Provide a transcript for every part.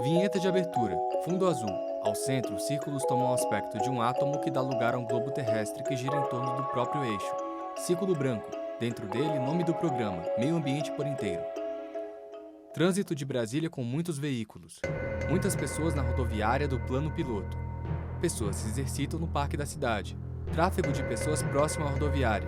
Vinheta de abertura. Fundo azul. Ao centro, os círculos tomam o aspecto de um átomo que dá lugar a um globo terrestre que gira em torno do próprio eixo. Círculo branco. Dentro dele, nome do programa: Meio Ambiente por Inteiro. Trânsito de Brasília com muitos veículos. Muitas pessoas na rodoviária do plano piloto. Pessoas se exercitam no parque da cidade. Tráfego de pessoas próximo à rodoviária.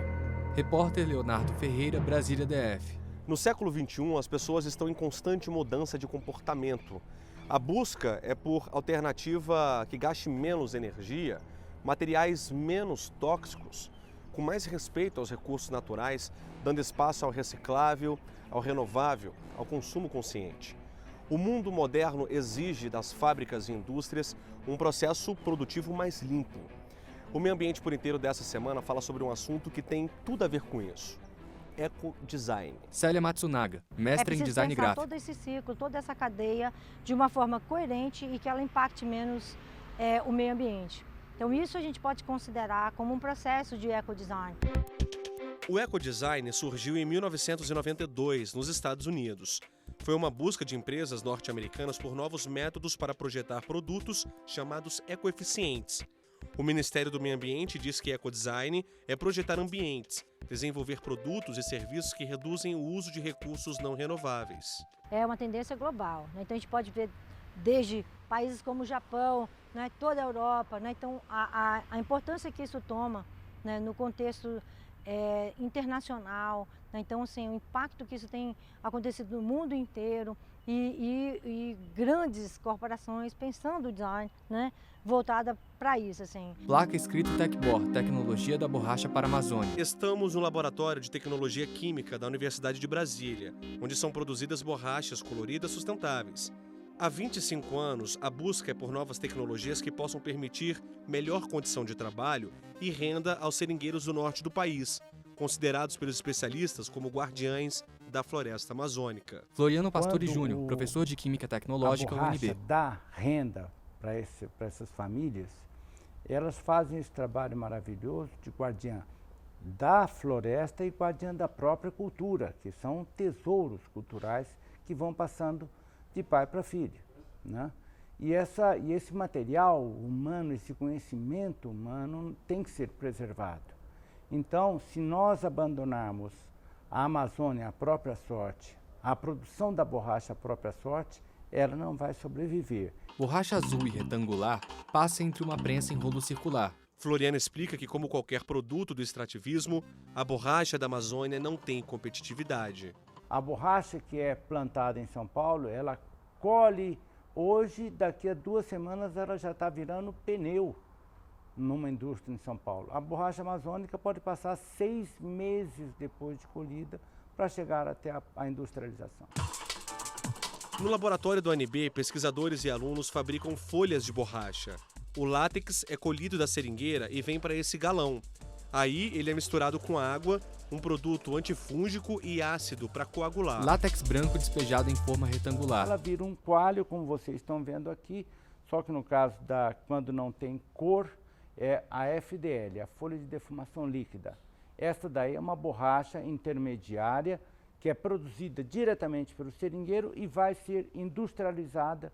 Repórter Leonardo Ferreira, Brasília DF. No século XXI, as pessoas estão em constante mudança de comportamento. A busca é por alternativa que gaste menos energia, materiais menos tóxicos, com mais respeito aos recursos naturais, dando espaço ao reciclável, ao renovável, ao consumo consciente. O mundo moderno exige das fábricas e indústrias um processo produtivo mais limpo. O Meio Ambiente por Inteiro dessa semana fala sobre um assunto que tem tudo a ver com isso: ecodesign. Célia Matsunaga, mestre em design gráfico. Todo esse ciclo, toda essa cadeia de uma forma coerente e que ela impacte menos o meio ambiente. Então isso a gente pode considerar como um processo de ecodesign. O ecodesign surgiu em 1992, nos Estados Unidos. Foi uma busca de empresas norte-americanas por novos métodos para projetar produtos chamados ecoeficientes. O Ministério do Meio Ambiente diz que ecodesign é projetar ambientes, desenvolver produtos e serviços que reduzem o uso de recursos não renováveis. É uma tendência global, né? Então a gente pode ver desde países como o Japão, né, toda a Europa, né? Então a importância que isso toma, né, no contexto internacional, né? Então assim, o impacto que isso tem acontecido no mundo inteiro e grandes corporações pensando o design, né, voltada para isso, assim. Placa escrito Tecbor, tecnologia da borracha para a Amazônia. Estamos no Laboratório de Tecnologia Química da Universidade de Brasília, onde são produzidas borrachas coloridas sustentáveis. Há 25 anos, a busca é por novas tecnologias que possam permitir melhor condição de trabalho e renda aos seringueiros do norte do país, considerados pelos especialistas como guardiães da floresta amazônica. Floriano Pastore Júnior, professor de Química Tecnológica, a borracha UNB. dá renda para essas famílias. Elas fazem esse trabalho maravilhoso de guardiã da floresta e guardiã da própria cultura, que são tesouros culturais que vão passando de pai para filho, né? E esse material humano, esse conhecimento humano tem que ser preservado. Então, se nós abandonarmos a Amazônia à própria sorte, a produção da borracha à própria sorte, ela não vai sobreviver. Borracha azul e retangular passa entre uma prensa em rolo circular. Floriano explica que, como qualquer produto do extrativismo, a borracha da Amazônia não tem competitividade. A borracha que é plantada em São Paulo, ela colhe hoje, daqui a 2 semanas ela já está virando pneu numa indústria em São Paulo. A borracha amazônica pode passar 6 meses depois de colhida para chegar até a industrialização. No laboratório do UNB, pesquisadores e alunos fabricam folhas de borracha. O látex é colhido da seringueira e vem para esse galão. Aí ele é misturado com água, um produto antifúngico e ácido para coagular. Látex branco despejado em forma retangular. Ela vira um coalho, como vocês estão vendo aqui, só que no caso quando não tem cor, é a FDL, a folha de defumação líquida. Essa daí é uma borracha intermediária que é produzida diretamente pelo seringueiro e vai ser industrializada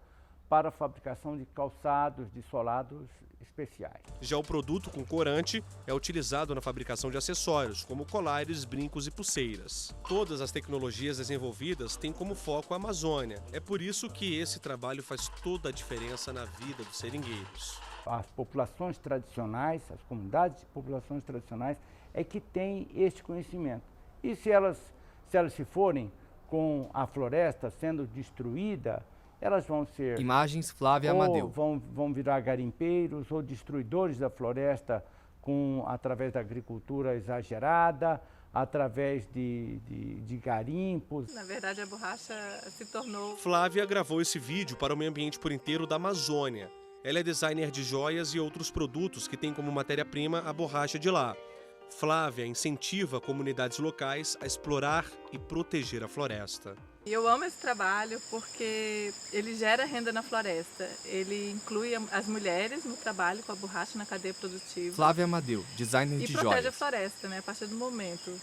para a fabricação de calçados, de solados especiais. Já o produto com corante é utilizado na fabricação de acessórios, como colares, brincos e pulseiras. Todas as tecnologias desenvolvidas têm como foco a Amazônia. É por isso que esse trabalho faz toda a diferença na vida dos seringueiros. As populações tradicionais, as comunidades de populações tradicionais é que têm este conhecimento. E se elas se forem com a floresta sendo destruída, elas vão ser... Imagens Flávia Amadeu. Vão virar garimpeiros ou destruidores da floresta através da agricultura exagerada, através de garimpos. Na verdade, a borracha se tornou... Flávia gravou esse vídeo para o Meio Ambiente por Inteiro da Amazônia. Ela é designer de joias e outros produtos que tem como matéria-prima a borracha de lá. Flávia incentiva comunidades locais a explorar e proteger a floresta. Eu amo esse trabalho porque ele gera renda na floresta. Ele inclui as mulheres no trabalho com a borracha na cadeia produtiva. Flávia Amadeu, designer de joias. E protege a joias. floresta, né? A partir do momento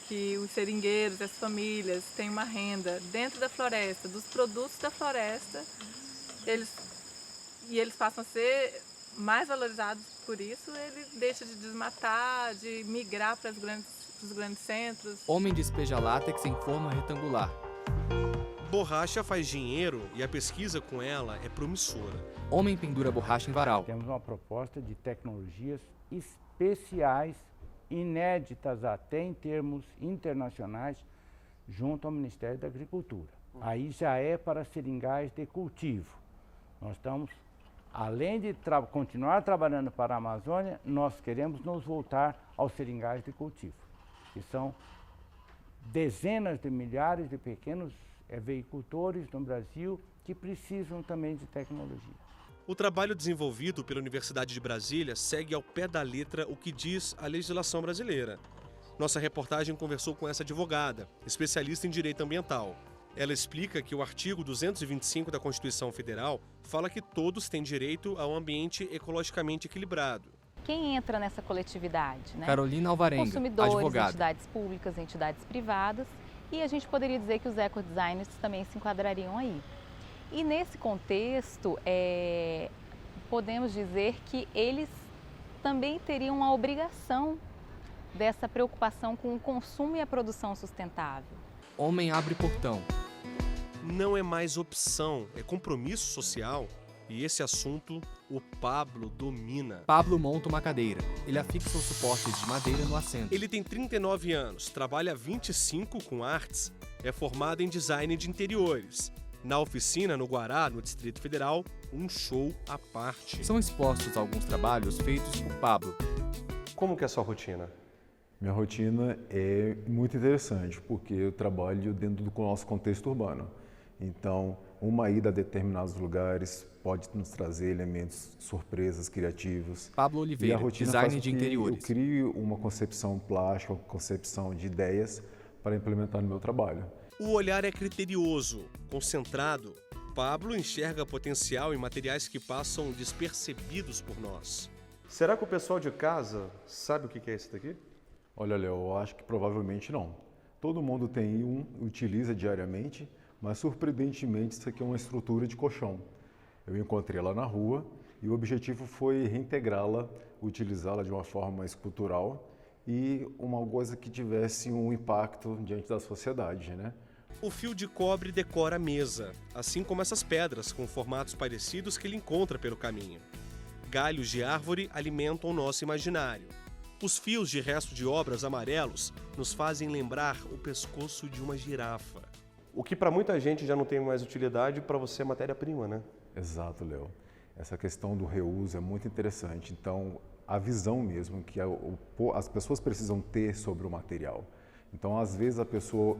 que os seringueiros, as famílias têm uma renda dentro da floresta, dos produtos da floresta, eles passam a ser mais valorizados por isso, ele deixa de desmatar, de migrar para os grandes centros. Homem despeja látex em forma retangular. Borracha faz dinheiro e a pesquisa com ela é promissora. Homem pendura borracha em varal. Temos uma proposta de tecnologias especiais, inéditas até em termos internacionais, junto ao Ministério da Agricultura. Aí já é para seringais de cultivo. Nós estamos, além de continuar trabalhando para a Amazônia, nós queremos nos voltar aos seringais de cultivo, que são dezenas de milhares de pequenos veicultores no Brasil que precisam também de tecnologia. O trabalho desenvolvido pela Universidade de Brasília segue ao pé da letra o que diz a legislação brasileira. Nossa reportagem conversou com essa advogada, especialista em direito ambiental. Ela explica que o artigo 225 da Constituição Federal fala que todos têm direito a um ambiente ecologicamente equilibrado. Quem entra nessa coletividade, né? Carolina Alvarenga, consumidores, advogada. entidades públicas, entidades privadas, e a gente poderia dizer que os ecodesigners também se enquadrariam aí. E nesse contexto, podemos dizer que eles também teriam a obrigação dessa preocupação com o consumo e a produção sustentável. Homem abre portão. Não é mais opção, é compromisso social. E esse assunto o Pablo domina. Pablo monta uma cadeira. Ele afixa os suportes de madeira no assento. Ele tem 39 anos, trabalha há 25 com artes, é formado em design de interiores. Na oficina, no Guará, no Distrito Federal, um show à parte. São expostos alguns trabalhos feitos por Pablo. Como que é a sua rotina? Minha rotina é muito interessante, porque eu trabalho dentro do nosso contexto urbano. Então, uma ida a determinados lugares pode nos trazer elementos, surpresas, criativos. Pablo Oliveira, e a rotina design faz de com que interiores. Eu crio uma concepção plástica, uma concepção de ideias para implementar no meu trabalho. O olhar é criterioso, concentrado. Pablo enxerga potencial em materiais que passam despercebidos por nós. Será que o pessoal de casa sabe o que é esse daqui? Olha, Léo, eu acho que provavelmente não. Todo mundo tem um, utiliza diariamente, mas surpreendentemente isso aqui é uma estrutura de colchão. Eu encontrei ela na rua e o objetivo foi reintegrá-la, utilizá-la de uma forma escultural e uma coisa que tivesse um impacto diante da sociedade, né? O fio de cobre decora a mesa, assim como essas pedras com formatos parecidos que ele encontra pelo caminho. Galhos de árvore alimentam o nosso imaginário. Os fios de resto de obras amarelos nos fazem lembrar o pescoço de uma girafa. O que para muita gente já não tem mais utilidade, para você é matéria-prima, né? Exato, Léo. Essa questão do reuso é muito interessante. Então, a visão mesmo que as pessoas precisam ter sobre o material. Então, às vezes, a pessoa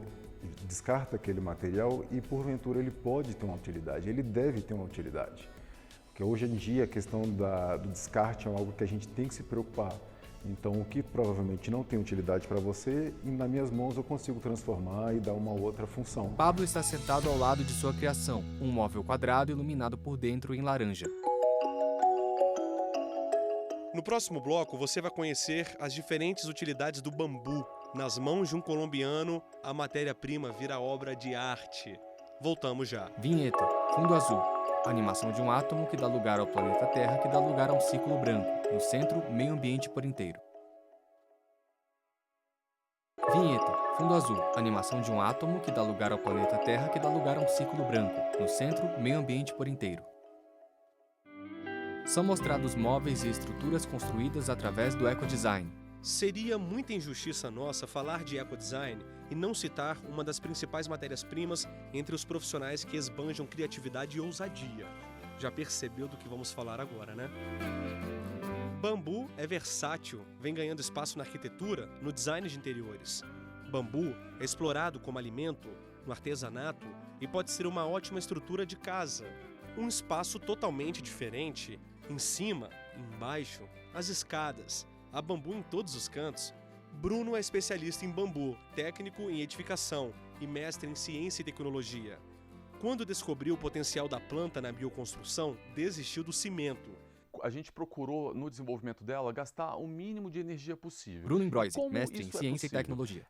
descarta aquele material e, porventura, ele pode ter uma utilidade, ele deve ter uma utilidade. Porque hoje em dia a questão do descarte é algo que a gente tem que se preocupar. Então, o que provavelmente não tem utilidade para você, nas minhas mãos eu consigo transformar e dar uma outra função. Pablo está sentado ao lado de sua criação, um móvel quadrado iluminado por dentro em laranja. No próximo bloco, você vai conhecer as diferentes utilidades do bambu. Nas mãos de um colombiano, a matéria-prima vira obra de arte. Voltamos já. Vinheta, fundo azul. Animação de um átomo que dá lugar ao planeta Terra, que dá lugar a um círculo branco. No centro, meio ambiente por inteiro. Vinheta, fundo azul. Animação de um átomo que dá lugar ao planeta Terra, que dá lugar a um círculo branco. No centro, meio ambiente por inteiro. São mostrados móveis e estruturas construídas através do ecodesign. Seria muita injustiça nossa falar de ecodesign e não citar uma das principais matérias-primas entre os profissionais que esbanjam criatividade e ousadia. Já percebeu do que vamos falar agora, né? Bambu é versátil, vem ganhando espaço na arquitetura, no design de interiores. Bambu é explorado como alimento, no artesanato e pode ser uma ótima estrutura de casa. Um espaço totalmente diferente, em cima, embaixo, as escadas. Há bambu em todos os cantos. Bruno é especialista em bambu, técnico em edificação e mestre em ciência e tecnologia. Quando descobriu o potencial da planta na bioconstrução, desistiu do cimento. A gente procurou, no desenvolvimento dela, gastar o mínimo de energia possível. Bruno Imbroise, Como mestre em isso é ciência e possível? tecnologia.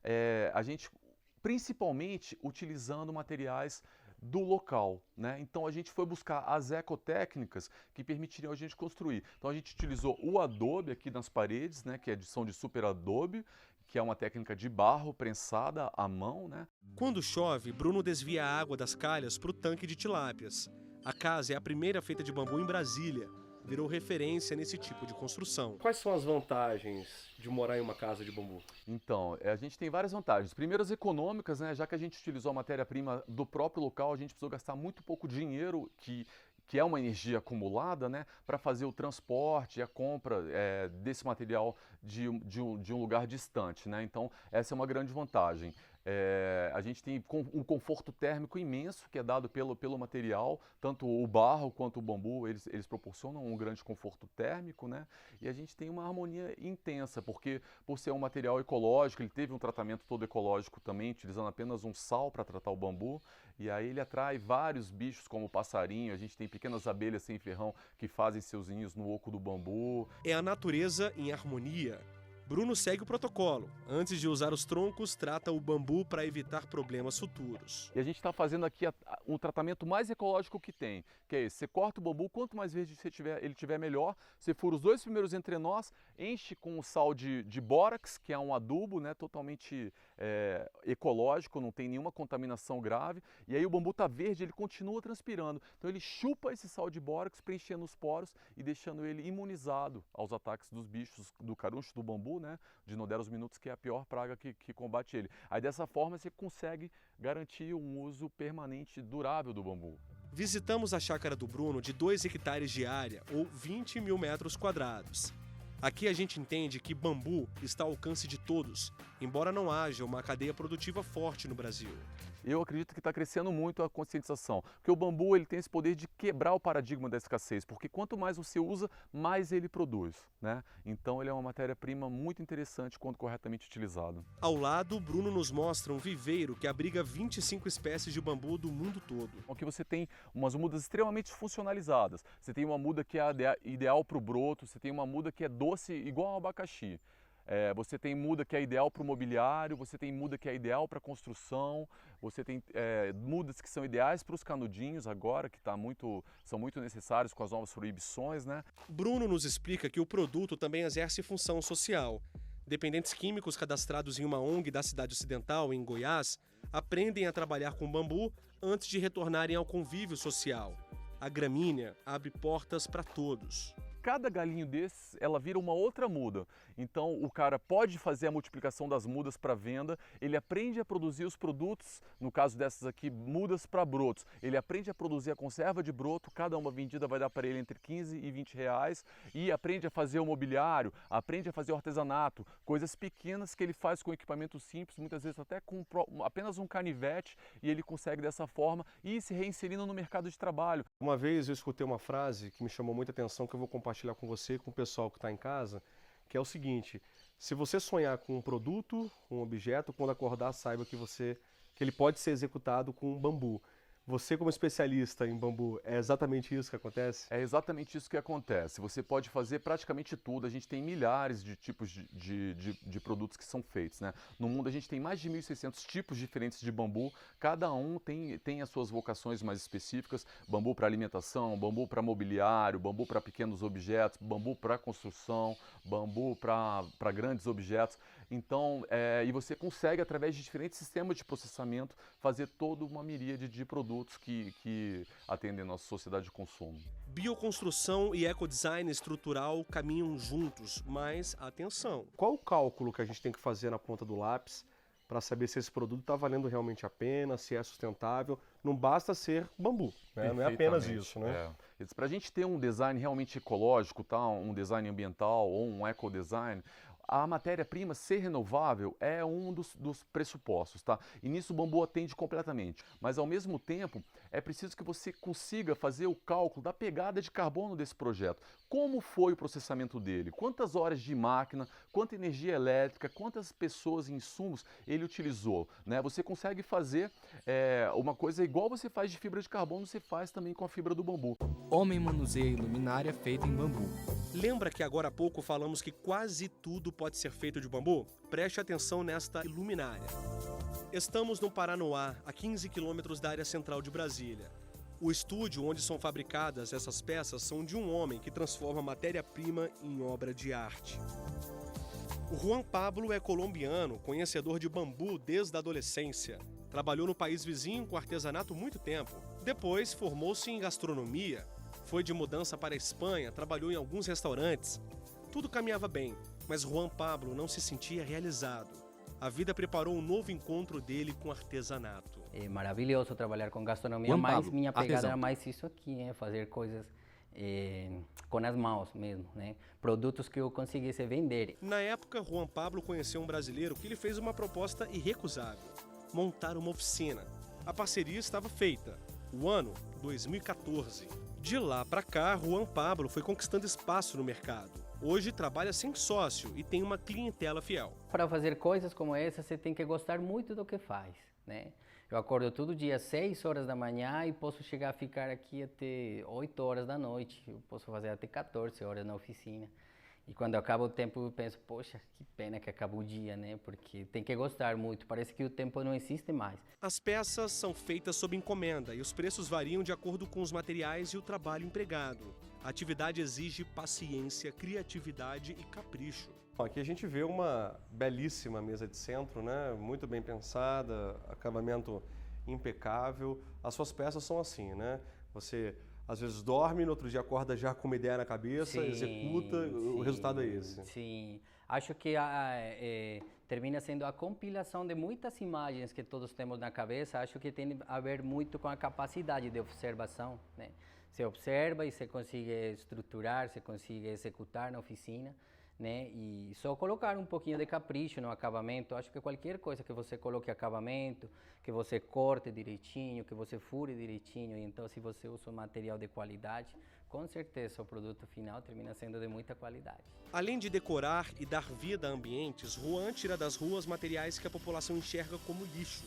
A gente, principalmente, utilizando materiais do local, né? Então a gente foi buscar as ecotécnicas que permitiriam a gente construir. Então a gente utilizou o adobe aqui nas paredes, né, que são de super adobe, que é uma técnica de barro prensada à mão, né? Quando chove, Bruno desvia a água das calhas para o tanque de tilápias. A casa é a primeira feita de bambu em Brasília. Virou referência nesse tipo de construção. Quais são as vantagens de morar em uma casa de bambu? Então, a gente tem várias vantagens. Primeiro, as econômicas, né? Já que a gente utilizou a matéria-prima do próprio local, a gente precisou gastar muito pouco dinheiro, que é uma energia acumulada, né, para fazer o transporte e a compra desse material de um lugar distante, né? Então, essa é uma grande vantagem. A gente tem um conforto térmico imenso que é dado pelo material, tanto o barro quanto o bambu, eles proporcionam um grande conforto térmico, né? E a gente tem uma harmonia intensa, porque por ser um material ecológico, ele teve um tratamento todo ecológico também, utilizando apenas um sal para tratar o bambu, e aí ele atrai vários bichos como o passarinho, a gente tem pequenas abelhas sem ferrão que fazem seus ninhos no oco do bambu. É a natureza em harmonia. Bruno segue o protocolo. Antes de usar os troncos, trata o bambu para evitar problemas futuros. E a gente está fazendo aqui o tratamento mais ecológico que tem, que é esse. Você corta o bambu, quanto mais verde ele tiver, melhor. Você fura os 2 primeiros entrenós, enche com o sal de bórax, que é um adubo, né, totalmente ecológico, não tem nenhuma contaminação grave. E aí o bambu está verde, ele continua transpirando. Então ele chupa esse sal de bórax, preenchendo os poros e deixando ele imunizado aos ataques dos bichos, do caruncho do bambu, né, de Noderos minutos, que é a pior praga que combate ele. Aí dessa forma você consegue garantir um uso permanente durável do bambu. Visitamos a chácara do Bruno de 2 hectares de área, ou 20 mil metros quadrados. Aqui a gente entende que bambu está ao alcance de todos, embora não haja uma cadeia produtiva forte no Brasil. Eu acredito que está crescendo muito a conscientização, porque o bambu ele tem esse poder de quebrar o paradigma da escassez, porque quanto mais você usa, mais ele produz, né? Então ele é uma matéria-prima muito interessante quando corretamente utilizado. Ao lado, o Bruno nos mostra um viveiro que abriga 25 espécies de bambu do mundo todo. Aqui você tem umas mudas extremamente funcionalizadas. Você tem uma muda que é ideal para o broto, você tem uma muda que é doce igual ao abacaxi. Você tem muda que é ideal para o mobiliário, você tem muda que é ideal para a construção, você tem mudas que são ideais para os canudinhos agora, que são muito necessários com as novas proibições, né? Bruno nos explica que o produto também exerce função social. Dependentes químicos cadastrados em uma ONG da cidade ocidental, em Goiás, aprendem a trabalhar com bambu antes de retornarem ao convívio social. A gramínea abre portas para todos. Cada galinho desses, ela vira uma outra muda. Então o cara pode fazer a multiplicação das mudas para venda, ele aprende a produzir os produtos, no caso dessas aqui, mudas para brotos. Ele aprende a produzir a conserva de broto, cada uma vendida vai dar para ele entre 15 e 20 reais, e aprende a fazer o mobiliário, aprende a fazer o artesanato, coisas pequenas que ele faz com equipamento simples, muitas vezes até com apenas um canivete, e ele consegue dessa forma ir se reinserindo no mercado de trabalho. Uma vez eu escutei uma frase que me chamou muita atenção, que eu vou compartilhar com você e com o pessoal que está em casa, que é o seguinte: se você sonhar com um produto, um objeto, quando acordar saiba que ele pode ser executado com bambu. Você, como especialista em bambu, é exatamente isso que acontece? É exatamente isso que acontece. Você pode fazer praticamente tudo. A gente tem milhares de tipos de produtos que são feitos, né? No mundo a gente tem mais de 1.600 tipos diferentes de bambu. Cada um tem as suas vocações mais específicas. Bambu para alimentação, bambu para mobiliário, bambu para pequenos objetos, bambu para construção, bambu para grandes objetos. Então, e você consegue, através de diferentes sistemas de processamento, fazer toda uma miríade de produtos que atendem a nossa sociedade de consumo. Bioconstrução e ecodesign estrutural caminham juntos, mas atenção. Qual o cálculo que a gente tem que fazer na ponta do lápis para saber se esse produto está valendo realmente a pena, se é sustentável? Não basta ser bambu, né? Não é apenas isso, né? Para a gente ter um design realmente ecológico, tá? Um design ambiental ou um ecodesign, a matéria-prima ser renovável é um dos pressupostos, tá? E nisso o bambu atende completamente. Mas ao mesmo tempo, é preciso que você consiga fazer o cálculo da pegada de carbono desse projeto. Como foi o processamento dele? Quantas horas de máquina, quanta energia elétrica, quantas pessoas e insumos ele utilizou, né? Você consegue fazer uma coisa igual você faz de fibra de carbono, você faz também com a fibra do bambu. Homem manuseia luminária feita em bambu. Lembra que agora há pouco falamos que quase tudo pode ser feito de bambu? Preste atenção nesta luminária. Estamos no Paranoá, a 15 quilômetros da área central de Brasília. O estúdio onde são fabricadas essas peças são de um homem que transforma matéria-prima em obra de arte. O Juan Pablo é colombiano, conhecedor de bambu desde a adolescência. Trabalhou no país vizinho com artesanato muito tempo. Depois, formou-se em gastronomia. Foi de mudança para a Espanha, trabalhou em alguns restaurantes. Tudo caminhava bem, mas Juan Pablo não se sentia realizado. A vida preparou um novo encontro dele com artesanato. É maravilhoso trabalhar com gastronomia, Juan mas Pablo, minha pegada artesão. era mais isso aqui, né? Fazer coisas com as mãos mesmo, né? Produtos que eu conseguisse vender. Na época, Juan Pablo conheceu um brasileiro que lhe fez uma proposta irrecusável: montar uma oficina. A parceria estava feita. O ano, 2014. De lá para cá, Juan Pablo foi conquistando espaço no mercado. Hoje trabalha sem sócio e tem uma clientela fiel. Para fazer coisas como essa, você tem que gostar muito do que faz, né? Eu acordo todo dia às 6 horas da manhã e posso chegar a ficar aqui até 8 horas da noite. Eu posso fazer até 14 horas na oficina. E quando acaba o tempo, eu penso, poxa, que pena que acabou o dia, né? Porque tem que gostar muito, parece que o tempo não existe mais. As peças são feitas sob encomenda e os preços variam de acordo com os materiais e o trabalho empregado. A atividade exige paciência, criatividade e capricho. Aqui a gente vê uma belíssima mesa de centro, né? Muito bem pensada, acabamento impecável. As suas peças são assim, né? Você às vezes dorme, no outro dia acorda já com uma ideia na cabeça, executa, o resultado é esse. Sim, acho que termina sendo a compilação de muitas imagens que todos temos na cabeça. Acho que tem a ver muito com a capacidade de observação, né? Você observa e você consegue estruturar, você consegue executar na oficina, né? E só colocar um pouquinho de capricho no acabamento. Acho que qualquer coisa que você coloque acabamento, que você corte direitinho, que você fure direitinho, então se você usa um material de qualidade, com certeza o produto final termina sendo de muita qualidade. Além de decorar e dar vida a ambientes, Juan tira das ruas materiais que a população enxerga como lixo.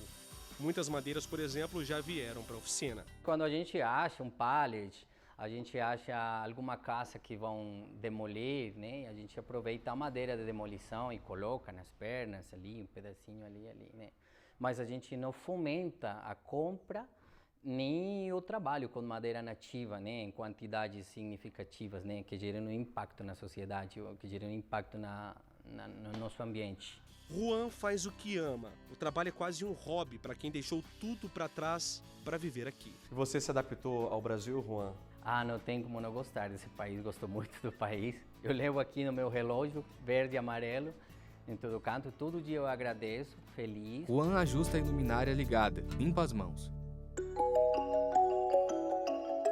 Muitas madeiras, por exemplo, já vieram para a oficina. Quando a gente acha um pallet, a gente acha alguma casa que vão demolir, né? A gente aproveita a madeira de demolição e coloca nas pernas ali, um pedacinho ali, né? Mas a gente não fomenta a compra nem o trabalho com madeira nativa, né? Em quantidades significativas, né? Que geram um impacto na sociedade, que geram um impacto no nosso ambiente. Juan faz o que ama. O trabalho é quase um hobby para quem deixou tudo para trás para viver aqui. E você se adaptou ao Brasil, Juan? Ah, não tem como não gostar desse país, gosto muito do país. Eu levo aqui no meu relógio, verde e amarelo, em todo canto. Todo dia eu agradeço, feliz. Juan ajusta a luminária ligada, limpa as mãos.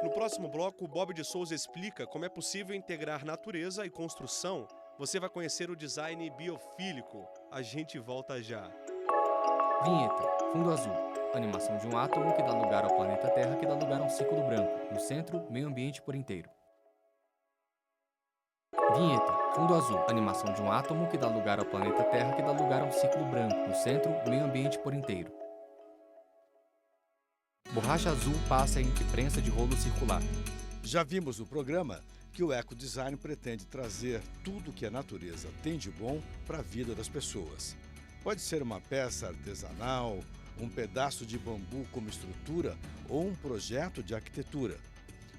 No próximo bloco, Bob de Souza explica como é possível integrar natureza e construção. Você vai conhecer o design biofílico. A gente volta já. Vinheta, fundo azul. Animação de um átomo que dá lugar ao planeta Terra, que dá lugar a um círculo branco. No centro, meio ambiente por inteiro. Vinheta, fundo azul. Animação de um átomo que dá lugar ao planeta Terra, que dá lugar a um círculo branco. No centro, meio ambiente por inteiro. Borracha azul passa entre prensa de rolo circular. Já vimos no programa que o ecodesign pretende trazer tudo que a natureza tem de bom para a vida das pessoas. Pode ser uma peça artesanal, um pedaço de bambu como estrutura ou um projeto de arquitetura.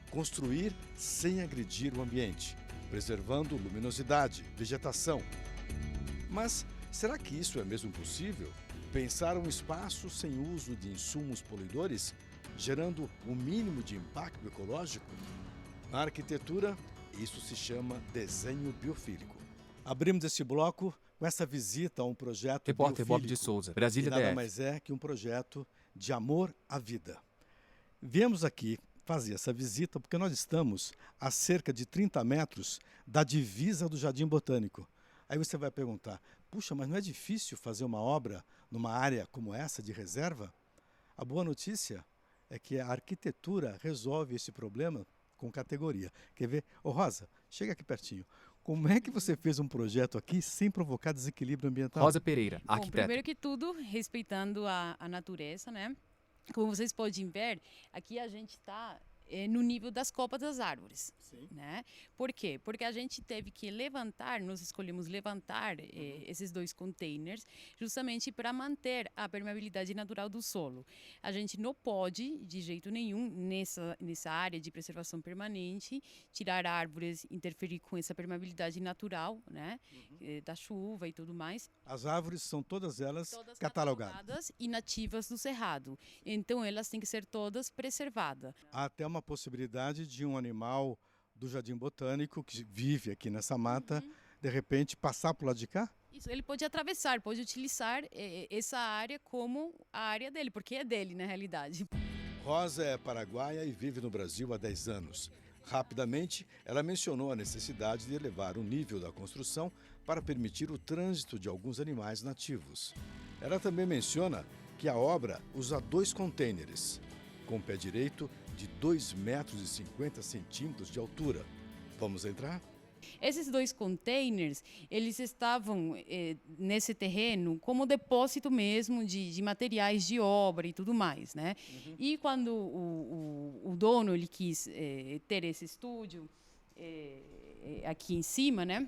Construir sem agredir o ambiente, preservando luminosidade, vegetação. Mas será que isso é mesmo possível? Pensar um espaço sem uso de insumos poluidores, gerando o mínimo de impacto ecológico? Na arquitetura, isso se chama desenho biofílico. Abrimos esse bloco com essa visita a um projeto Repórter biofílico, Bob de Souza, Brasília que nada DF. mais é que um projeto de amor à vida. Viemos aqui fazer essa visita porque nós estamos a cerca de 30 metros da divisa do Jardim Botânico. Aí você vai perguntar, puxa, mas não é difícil fazer uma obra numa área como essa de reserva? A boa notícia é que a arquitetura resolve esse problema com categoria. Quer ver? Ô Rosa, chega aqui pertinho. Como é que você fez um projeto aqui sem provocar desequilíbrio ambiental? Rosa Pereira, Bom, arquiteta. primeiro que tudo, respeitando a natureza, né? Como vocês podem ver, aqui a gente está no nível das copas das árvores. Sim. Né? Por quê? Porque a gente teve que levantar, nós escolhemos levantar esses 2 containers justamente para manter a permeabilidade natural do solo. A gente não pode, de jeito nenhum, nessa área de preservação permanente, tirar árvores, interferir com essa permeabilidade natural, né? Da chuva e tudo mais. As árvores são todas elas catalogadas E nativas do Cerrado. Então, elas têm que ser todas preservadas. Há até uma possibilidade de um animal do Jardim Botânico, que vive aqui nessa mata, de repente passar por lá de cá? Isso, ele pode atravessar, pode utilizar essa área como a área dele, porque é dele na realidade. Rosa é paraguaia e vive no Brasil há 10 anos. Rapidamente, ela mencionou a necessidade de elevar o nível da construção para permitir o trânsito de alguns animais nativos. Ela também menciona que a obra usa 2 contêineres, com o pé direito de 2,50 metros de altura. Vamos entrar? Esses 2 containers, eles estavam nesse terreno como depósito mesmo de materiais de obra e tudo mais, né? E quando o dono ele quis ter esse estúdio aqui em cima, né?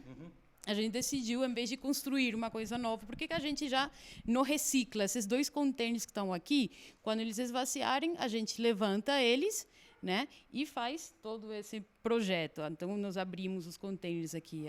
A gente decidiu, em vez de construir uma coisa nova, por que a gente já não recicla esses 2 containers que estão aqui? Quando eles esvaziarem, a gente levanta eles, né, e faz todo esse projeto. Então, nós abrimos os containers aqui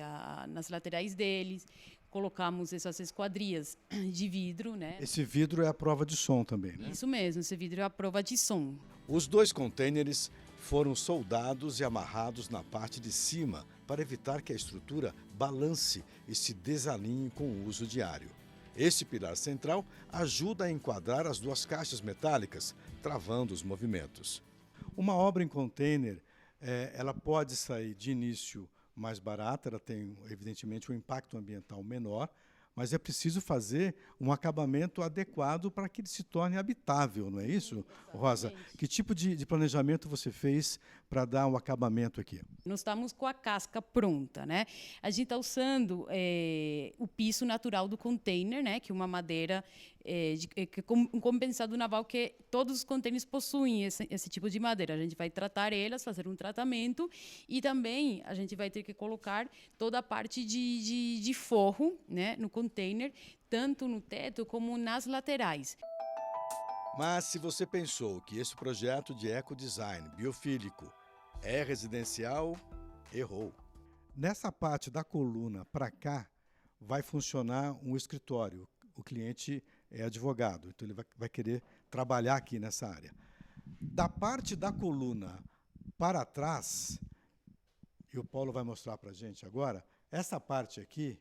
nas laterais deles, colocamos essas esquadrias de vidro, né? Esse vidro é a prova de som também, né? Isso mesmo, esse vidro é a prova de som. Os 2 contêineres foram soldados e amarrados na parte de cima para evitar que a estrutura balance e se desalinhe com o uso diário. Esse pilar central ajuda a enquadrar as 2 caixas metálicas, travando os movimentos. Uma obra em container, ela pode sair de início mais barata, ela tem evidentemente um impacto ambiental menor, mas é preciso fazer um acabamento adequado para que ele se torne habitável, não é isso, Rosa? Que tipo de planejamento você fez para dar um acabamento aqui? Nós estamos com a casca pronta, né? A gente está usando o piso natural do container, né? Que é uma madeira um compensado naval que todos os containers possuem esse tipo de madeira. A gente vai tratar elas, fazer um tratamento e também a gente vai ter que colocar toda a parte de forro, né? No container, tanto no teto como nas laterais. Mas se você pensou que esse projeto de ecodesign biofílico é residencial, errou. Nessa parte da coluna para cá vai funcionar um escritório. O cliente é advogado, então ele vai querer trabalhar aqui nessa área. Da parte da coluna para trás, e o Paulo vai mostrar para a gente agora, essa parte aqui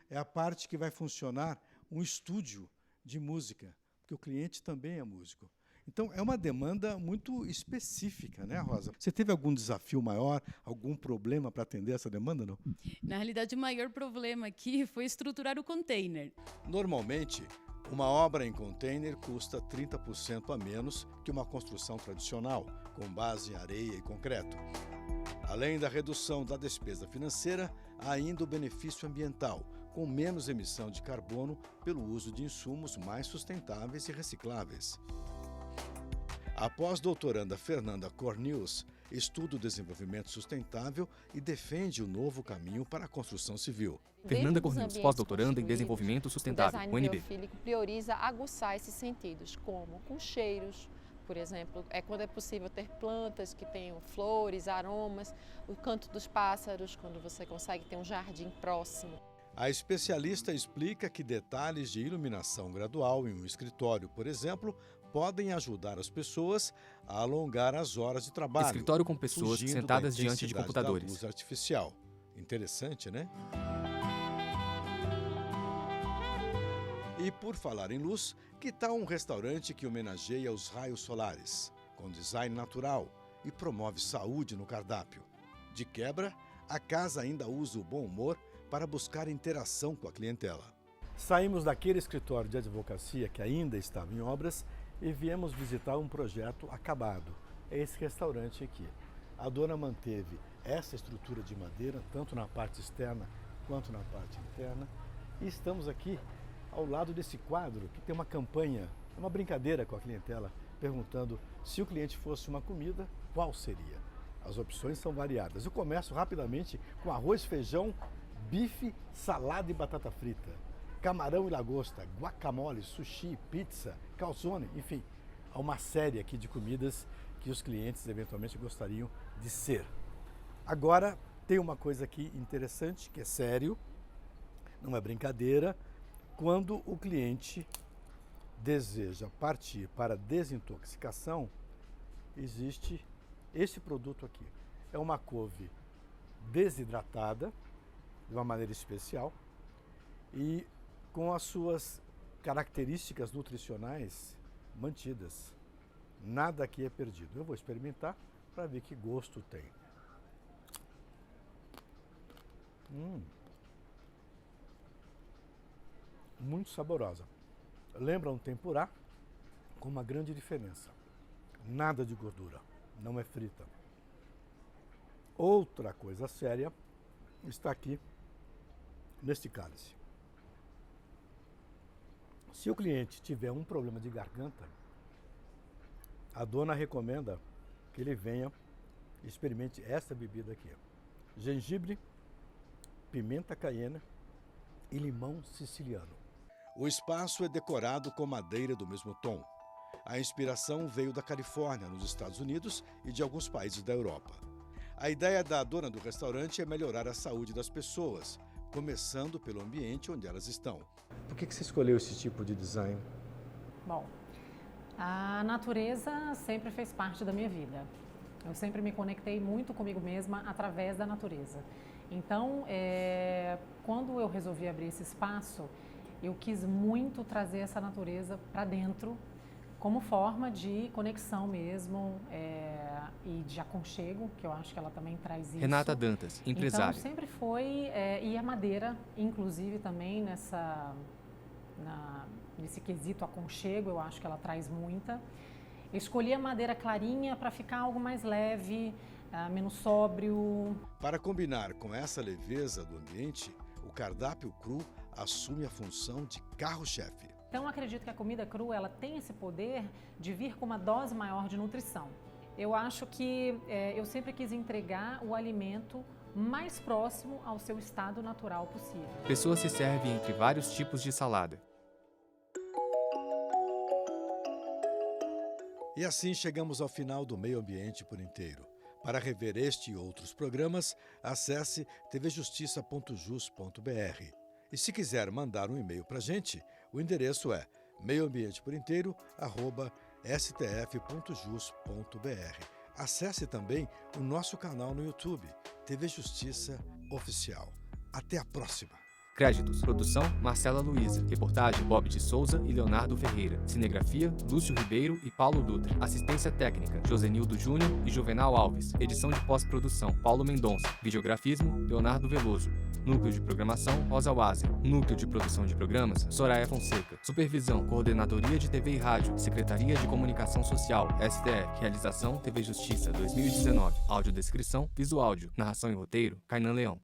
é a parte que vai funcionar um estúdio de música, porque o cliente também é músico. Então, é uma demanda muito específica, né, Rosa? Você teve algum desafio maior, algum problema para atender essa demanda, não? Na realidade, o maior problema aqui foi estruturar o container. Normalmente, uma obra em container custa 30% a menos que uma construção tradicional, com base em areia e concreto. Além da redução da despesa financeira, há ainda o benefício ambiental, com menos emissão de carbono pelo uso de insumos mais sustentáveis e recicláveis. A pós-doutoranda Fernanda Cornils estuda o desenvolvimento sustentável e defende o novo caminho para a construção civil. Fernanda Cornils, pós-doutoranda em desenvolvimento sustentável, o UNB. design biofílico prioriza aguçar esses sentidos, como com cheiros, por exemplo, quando é possível ter plantas que tenham flores, aromas, o canto dos pássaros, quando você consegue ter um jardim próximo. A especialista explica que detalhes de iluminação gradual em um escritório, por exemplo, podem ajudar as pessoas a alongar as horas de trabalho. Escritório com pessoas fugindo sentadas da diante de computadores. Da luz artificial. Interessante, né? E por falar em luz, que tal um restaurante que homenageia os raios solares, com design natural e promove saúde no cardápio? De quebra, a casa ainda usa o bom humor para buscar interação com a clientela. Saímos daquele escritório de advocacia que ainda estava em obras e viemos visitar um projeto acabado. É esse restaurante aqui. A dona manteve essa estrutura de madeira, tanto na parte externa quanto na parte interna. E estamos aqui ao lado desse quadro que tem uma campanha, uma brincadeira com a clientela, perguntando se o cliente fosse uma comida, qual seria? As opções são variadas. Eu começo rapidamente com arroz, feijão, bife, salada e batata frita, camarão e lagosta, guacamole, sushi, pizza, calzone, enfim, há uma série aqui de comidas que os clientes eventualmente gostariam de ser. Agora, tem uma coisa aqui interessante, que é sério, não é brincadeira. Quando o cliente deseja partir para desintoxicação, existe esse produto aqui. É uma couve desidratada, de uma maneira especial, e com as suas características nutricionais mantidas. Nada aqui é perdido. Eu vou experimentar para ver que gosto tem. Muito saborosa. Lembra um tempurá, com uma grande diferença. Nada de gordura, não é frita. Outra coisa séria está aqui neste cálice. Se o cliente tiver um problema de garganta, a dona recomenda que ele venha e experimente essa bebida aqui. Gengibre, pimenta caiena e limão siciliano. O espaço é decorado com madeira do mesmo tom. A inspiração veio da Califórnia, nos Estados Unidos, e de alguns países da Europa. A ideia da dona do restaurante é melhorar a saúde das pessoas, começando pelo ambiente onde elas estão. Por que você escolheu esse tipo de design? Bom, a natureza sempre fez parte da minha vida. Eu sempre me conectei muito comigo mesma através da natureza. Então, quando eu resolvi abrir esse espaço, eu quis muito trazer essa natureza para dentro, como forma de conexão mesmo e de aconchego, que eu acho que ela também traz isso. Renata Dantas, empresária. Então, sempre foi, e a madeira, inclusive, também nesse quesito aconchego, eu acho que ela traz muita. Eu escolhi a madeira clarinha para ficar algo mais leve, menos sóbrio. Para combinar com essa leveza do ambiente, o cardápio cru assume a função de carro-chefe. Então, acredito que a comida crua ela tem esse poder de vir com uma dose maior de nutrição. Eu acho que eu sempre quis entregar o alimento mais próximo ao seu estado natural possível. Pessoas se servem entre vários tipos de salada. E assim chegamos ao final do Meio Ambiente por Inteiro. Para rever este e outros programas, acesse tvjustiça.jus.br. E se quiser mandar um e-mail para a gente, o endereço é meioambienteporinteiro@stf.jus.br. Acesse também o nosso canal no YouTube, TV Justiça Oficial. Até a próxima! Créditos: produção Marcela Luiza, reportagem Bob de Souza e Leonardo Ferreira, cinegrafia Lúcio Ribeiro e Paulo Dutra, assistência técnica Josenildo Júnior e Juvenal Alves, edição de pós-produção Paulo Mendonça, videografismo Leonardo Veloso, núcleo de programação Rosa Wazer, núcleo de produção de programas Soraya Fonseca, supervisão Coordenadoria de TV e Rádio, Secretaria de Comunicação Social, STF, realização TV Justiça 2019, audiodescrição Visuáudio, narração e roteiro Kainan Leão.